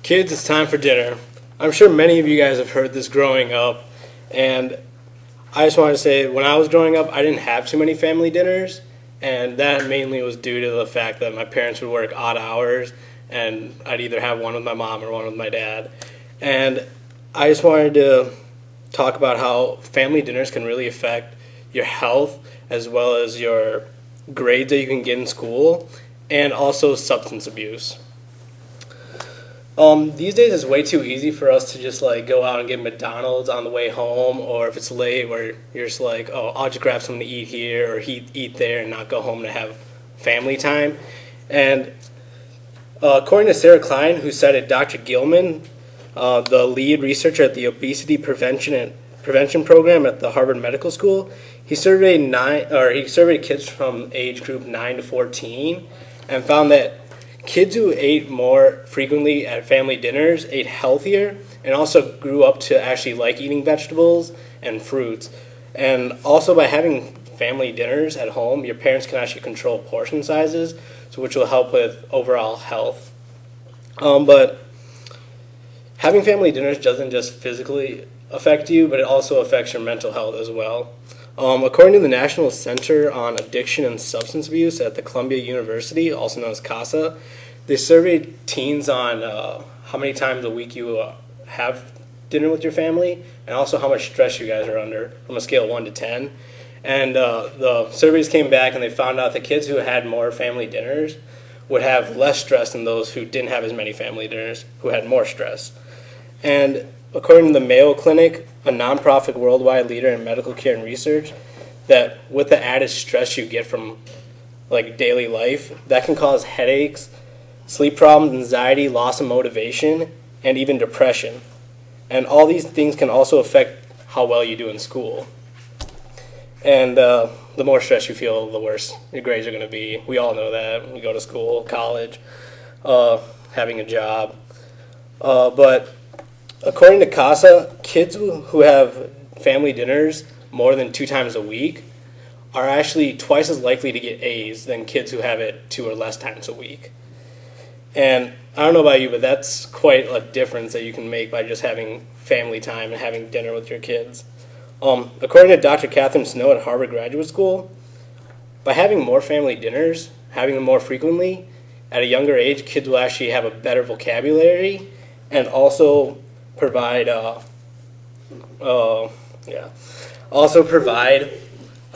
Kids, it's time for dinner. I'm sure many of you guys have heard this growing up, and I just want to say when I was growing up, I didn't have too many family dinners, and that mainly was due to the fact that my parents would work odd hours, and I'd either have one with my mom or one with my dad. And I just wanted to talk about how family dinners can really affect your health as well as your grades that you can get in school, and also substance abuse. These days it's way too easy for us to just like go out and get McDonald's on the way home, or if it's late where you're just like, oh, I'll just grab something to eat here or eat there and not go home to have family time. And according to Sarah Klein, who cited Dr. Gilman, the lead researcher at the obesity prevention program at the Harvard Medical School, he surveyed kids from age group 9 to 14 and found that kids who ate more frequently at family dinners ate healthier and also grew up to actually like eating vegetables and fruits. And also by having family dinners at home, your parents can actually control portion sizes, so which will help with overall health. But having family dinners doesn't just physically affect you, but it also affects your mental health as well. According to the National Center on Addiction and Substance Abuse at the Columbia University, also known as CASA, they surveyed teens on how many times a week you have dinner with your family and also how much stress you guys are under from a scale of 1 to 10. And the surveys came back and they found out that kids who had more family dinners would have less stress than those who didn't have as many family dinners, who had more stress. And according to the Mayo Clinic, a nonprofit worldwide leader in medical care and research, that with the added stress you get from like daily life, that can cause headaches, sleep problems, anxiety, loss of motivation, and even depression. And all these things can also affect how well you do in school. And the more stress you feel, the worse your grades are going to be. We all know that when we go to school, college, having a job. But according to CASA, kids who have family dinners more than 2 times a week are actually twice as likely to get A's than kids who have it 2 or less times a week. And I don't know about you, but that's quite a difference that you can make by just having family time and having dinner with your kids. According to Dr. Catherine Snow at Harvard Graduate School, by having more family dinners, having them more frequently, at a younger age, kids will actually have a better vocabulary and also provide a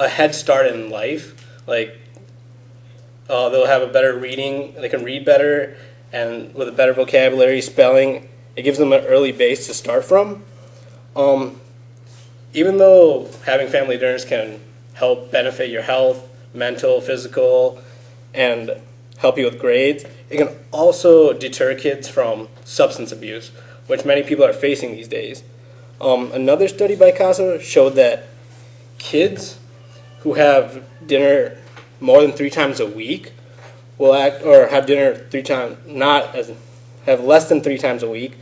head start in life. Like they'll have a better reading, they can read better, and with a better vocabulary, spelling, it gives them an early base to start from. Even though having family dinners can help benefit your health, mental, physical, and help you with grades, it can also deter kids from substance abuse, which many people are facing these days. Another study by CASA showed that kids who have dinner more than 3 times a week have less than 3 times a week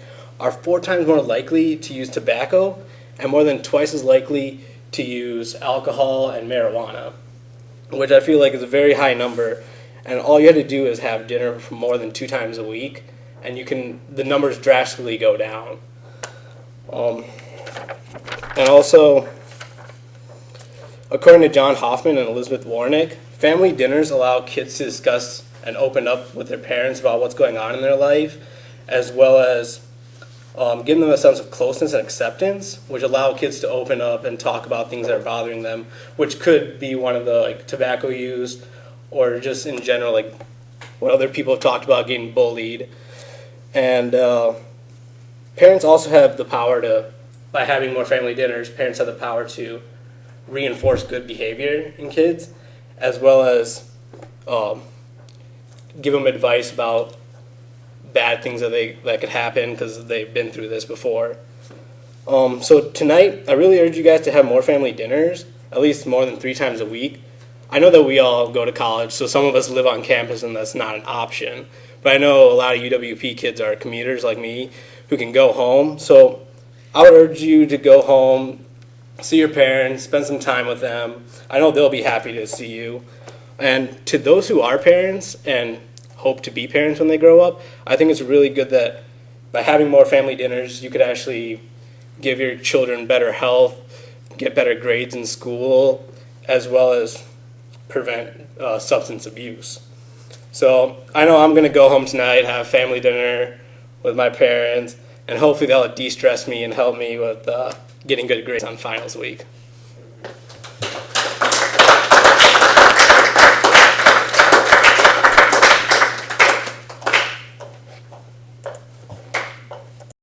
are 4 times more likely to use tobacco and more than twice as likely to use alcohol and marijuana, which I feel like is a very high number. And all you have to do is have dinner for more than 2 times a week, and the numbers drastically go down. And also, according to John Hoffman and Elizabeth Warnick, family dinners allow kids to discuss and open up with their parents about what's going on in their life, as well as giving them a sense of closeness and acceptance, which allow kids to open up and talk about things that are bothering them, which could be one of the tobacco use, or just in general what other people have talked about, getting bullied. And parents also have the power to, by having more family dinners, parents have the power to reinforce good behavior in kids, as well as give them advice about bad things that could happen because they've been through this before. So tonight, I really urge you guys to have more family dinners, at least more than 3 times a week. I know that we all go to college, so some of us live on campus and that's not an option. But I know a lot of UWP kids are commuters like me who can go home. So I would urge you to go home, see your parents, spend some time with them. I know they'll be happy to see you. And to those who are parents and hope to be parents when they grow up, I think it's really good that by having more family dinners, you could actually give your children better health, get better grades in school, as well as prevent substance abuse. So I know I'm going to go home tonight, have family dinner with my parents, and hopefully that'll de-stress me and help me with getting good grades on finals week.